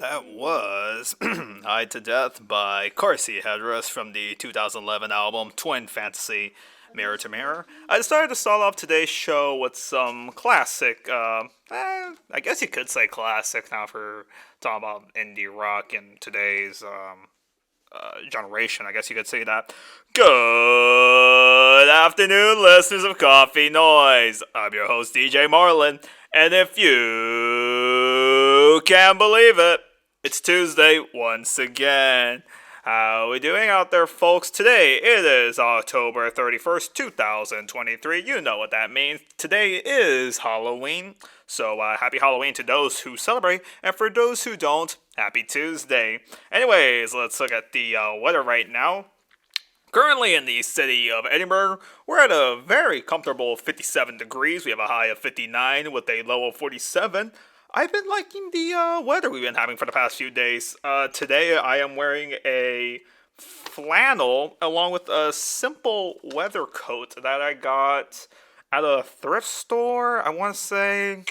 That was Eye to Death by Carsey Hedris from the 2011 album Twin Fantasy Mirror to Mirror. I decided to start off today's show with some classic, I guess you could say classic now for talking about indie rock in today's generation. I guess you could say that. Good afternoon, listeners of Coffee Noise. I'm your host, DJ Marlin, and if you can believe it, it's Tuesday once again. How we doing out there, folks? Today it is October 31st, 2023. You know what that means. Today is Halloween. So happy Halloween to those who celebrate, and for those who don't, happy Tuesday. Anyways, let's look at the weather right now. Currently in the city of Edinburgh, we're at a very comfortable 57 degrees. We have a high of 59 with a low of 47. I've been liking the weather we've been having for the past few days. Today I am wearing a flannel along with a simple weather coat that I got at a thrift store, I want to say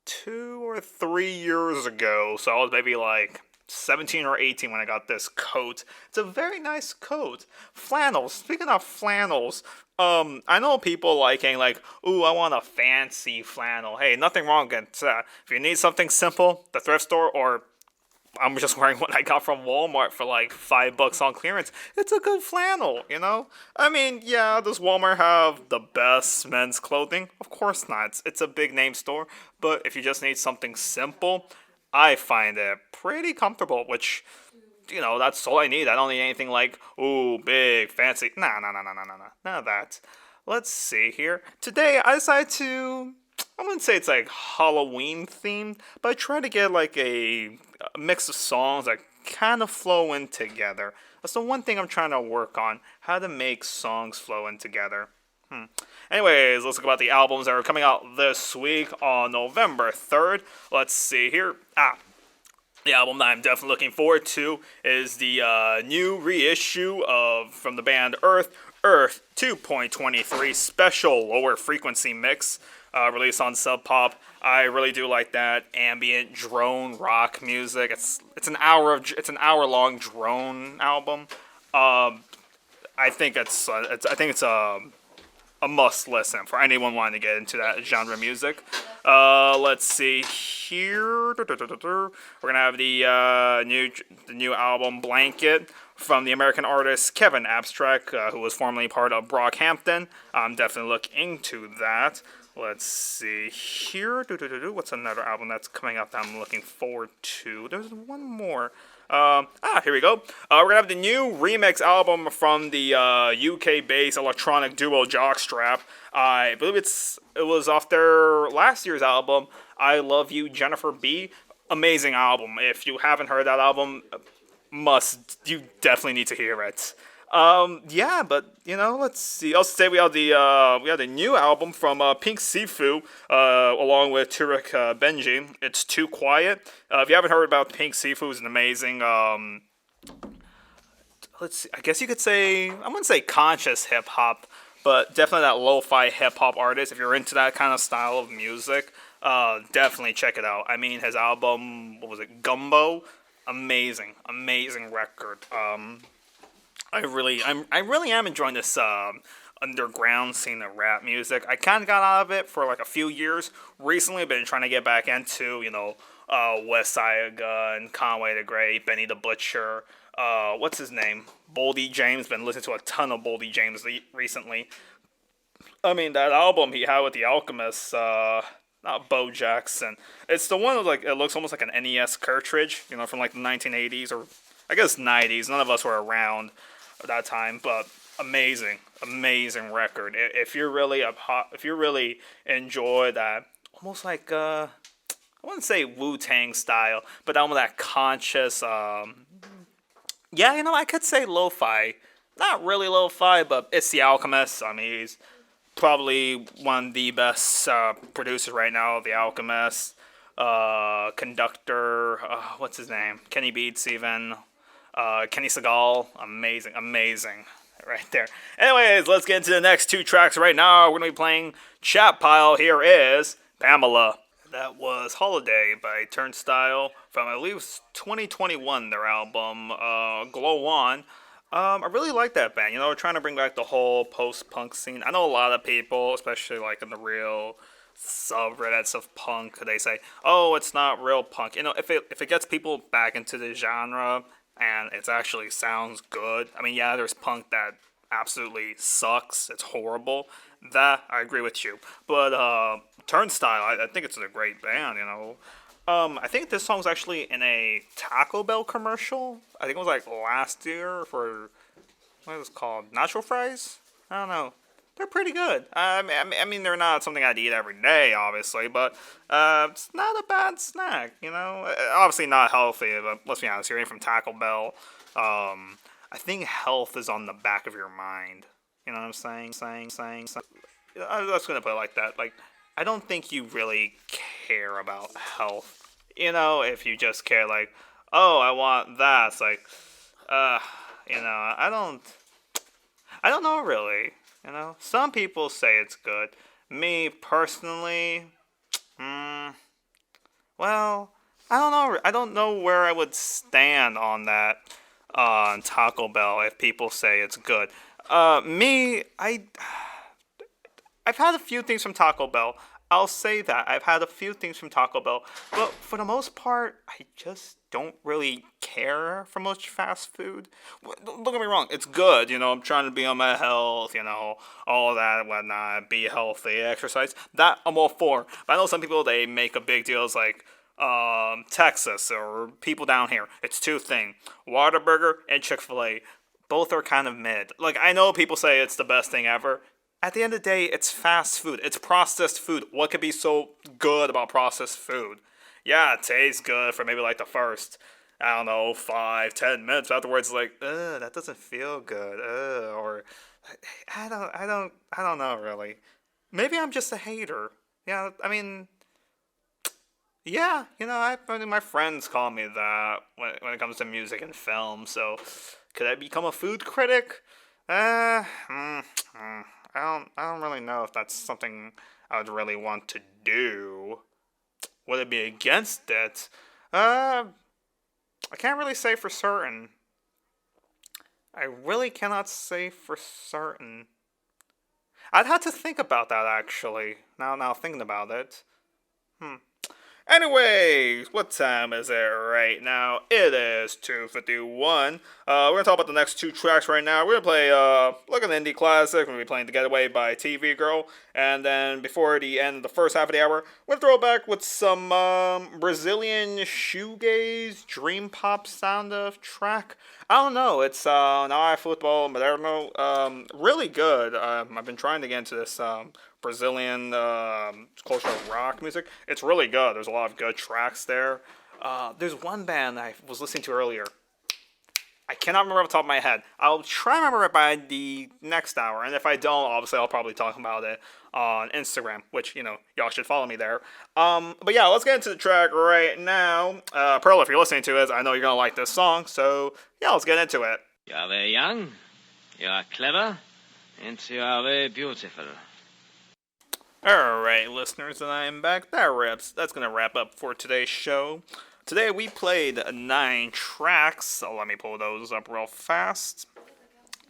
2 or 3 years ago. So I was maybe like 17 or 18 when I got this coat. It's a very nice coat. Flannels. Speaking of flannels, I know people liking like, ooh, I want a fancy flannel. Hey, nothing wrong with that. If you need something simple, the thrift store, or I'm just wearing what I got from Walmart for like $5 on clearance. It's a good flannel, you know? I mean, yeah, does Walmart have the best men's clothing? Of course not. It's a big name store. But if you just need something simple, I find it pretty comfortable, which, you know, that's all I need. I don't need anything like, ooh, big, fancy. Nah. None of that. Let's see here. Today, I decided to, I wouldn't say it's like Halloween themed, but I try to get like a mix of songs that kind of flow in together. That's the one thing I'm trying to work on, how to make songs flow in together. Anyways, let's talk about the albums that are coming out this week on November 3rd. Let's see here. The album that I'm definitely looking forward to is the new reissue of from the band Earth 2.23 Special Lower Frequency Mix, released on Sub Pop. I really do like that ambient drone rock music. It's an hour long drone album. I think it's a must listen for anyone wanting to get into that genre of music. Let's see here. We're gonna have the new album Blanket from the American artist Kevin Abstract, who was formerly part of Brockhampton. I'm definitely looking into that. Let's see here. What's another album that's coming out that I'm looking forward to? There's one more. Here we go. We're gonna have the new remix album from the UK-based electronic duo Jockstrap. I believe it was off their last year's album, I Love You, Jennifer B. Amazing album. If you haven't heard that album, you definitely need to hear it. Yeah, but you know, let's see. I'll say we have the new album from Pink Sifu, along with Turek Benji. It's Too Quiet. If you haven't heard about Pink Sifu, it's an amazing. Let's see. I guess you could say I wouldn't say conscious hip hop, but definitely that lo-fi hip hop artist. If you're into that kind of style of music, definitely check it out. I mean, his album, what was it, Gumbo? Amazing record. I really am enjoying this underground scene of rap music. I kind of got out of it for like a few years. Recently, I've been trying to get back into, West Side Gun, Conway the Great, Benny the Butcher. What's his name? Boldy James. Been listening to a ton of Boldy James recently. I mean, that album he had with the Alchemist, not Bo Jackson. It's the one with like, it looks almost like an NES cartridge, from like the 1980s or I guess 90s. None of us were around at that time, but amazing record. If you're really enjoy that, almost like I wouldn't say Wu-Tang style, but that one with that conscious, I could say lo-fi. Not really lo-fi, but it's the Alchemist. I mean, he's probably one of the best producers right now. The Alchemist, conductor, what's his name? Kenny Beats even. Kenny Segal, amazing, right there. Anyways, let's get into the next two tracks right now. We're going to be playing Chat Pile. Here is Pamela. That was Holiday by Turnstile from, I believe, 2021, their album, Glow On. I really like that band. Trying to bring back the whole post-punk scene. I know a lot of people, especially like in the real subreddits of punk, they say, "Oh, it's not real punk." If it gets people back into the genre and it actually sounds good. I mean, yeah, there's punk that absolutely sucks. It's horrible. That I agree with you. But Turnstile, I think it's a great band. I think this song's actually in a Taco Bell commercial. I think it was like last year for what is it called? Nacho fries? I don't know. They're pretty good. I mean, they're not something I'd eat every day, obviously, but it's not a bad snack. Obviously not healthy, but let's be honest. You're eating from Taco Bell. I think health is on the back of your mind. You know what I'm saying. I'm just gonna put it like that. Like, I don't think you really care about health. If you just care, like, oh, I want that. It's like, uh, I don't know really. Some people say it's good. Me personally, well, I don't know. I don't know where I would stand on that on Taco Bell if people say it's good. I've had a few things from Taco Bell. I'll say that. I've had a few things from Taco Bell. But for the most part, I just don't really care for much fast food. Don't get me wrong, it's good. I'm trying to be on my health, all that and whatnot, be healthy, exercise. That I'm all for. But I know some people, they make a big deal. It's like, Texas or people down here. It's two things: Whataburger and Chick-fil-A. Both are kind of mid. Like, I know people say it's the best thing ever. At the end of the day, it's fast food. It's processed food. What could be so good about processed food? Yeah, it tastes good for maybe like the first, I don't know, 5, 10 minutes. Afterwards, like, that doesn't feel good. Or I don't know really. Maybe I'm just a hater. Yeah, I mean, yeah, I mean, my friends call me that when it comes to music and film. So, could I become a food critic? I don't really know if that's something I would really want to do. Would it be against it? I can't really say for certain. I really cannot say for certain. I'd have to think about that actually. Now thinking about it. Anyways, what time is it right now? It is 2:51. We're gonna talk about the next two tracks right now. We're gonna play like an indie classic. We're gonna be playing "The Getaway" by TV Girl, and then before the end of the first half of the hour, we're gonna throw it back with some Brazilian shoegaze dream pop sound of track. I don't know. It's Now Football Moderno. Really good. I've been trying to get into this Brazilian cultural rock music. It's really good. There's a lot of good tracks there. There's one band I was listening to earlier. I cannot remember off the top of my head. I'll try to remember it by the next hour, and if I don't, obviously I'll probably talk about it on Instagram, which, y'all should follow me there. But yeah, let's get into the track right now. Pearl, if you're listening to it, I know you're gonna like this song, so yeah, let's get into it. You are very young, you are clever, and you are very beautiful. Alright, listeners, and I am back. That's gonna wrap up for today's show. Today we played 9 tracks, so let me pull those up real fast.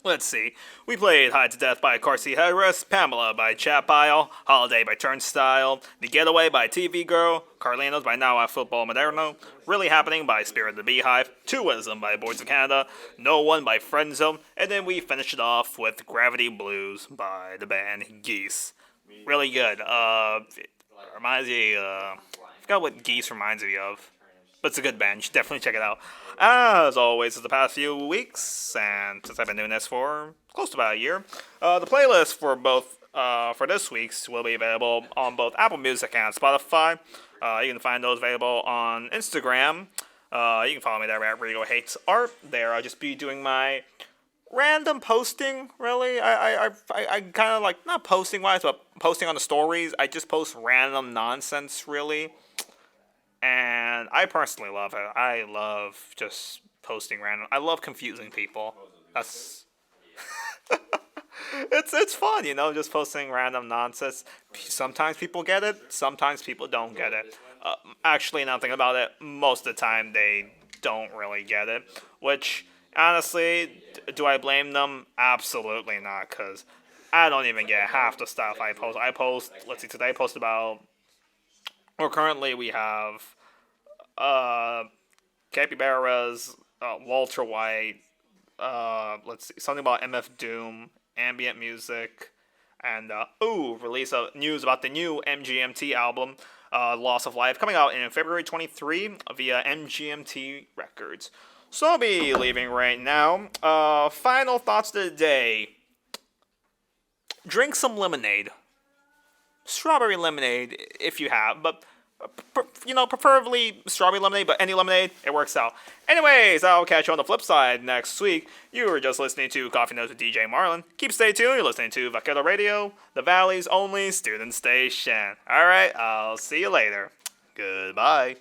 Let's see. We played Hide to Death by Carsey Harris, Pamela by Chat Pile, Holiday by Turnstile, The Getaway by TV Girl, Carlinos by Now Football Moderno, Really Happening by Spirit of the Beehive, Twoism by Boys of Canada, No One by Friendzone, and then we finished it off with Gravity Blues by the band Geese. Really good. It reminds me, I forgot what Geese reminds me of. But it's a good band. You should definitely check it out. As always, for the past few weeks, and since I've been doing this for close to about a year, the playlist for both for this week's will be available on both Apple Music and Spotify. You can find those available on Instagram. You can follow me there at Rigo Hates Art. There, I'll just be doing my random posting. Really, I kind of like, not posting wise, but posting on the stories. I just post random nonsense, really. And I personally love it. I love just posting random. I love confusing people. That's It's fun, just posting random nonsense. Sometimes people get it, sometimes people don't get it. Actually, now thinking about it, most of the time they don't really get it. Which, honestly, do I blame them? Absolutely not, because I don't even get half the stuff I post. Let's see, today I posted about, or currently we have, Capybara's, Walter White, let's see, something about MF Doom, ambient music, and release of news about the new MGMT album, Loss of Life, coming out in February 23 via MGMT Records. So I'll be leaving right now. Final thoughts of the day. Drink some lemonade. Strawberry lemonade if you have, but preferably strawberry lemonade, but any lemonade, it works out. Anyways, I'll catch you on the flip side next week. You were just listening to Coffee Notes with DJ Marlin. Keep stay tuned. You're listening to Vaquero Radio, the Valley's only student station. Alright, I'll see you later. Goodbye.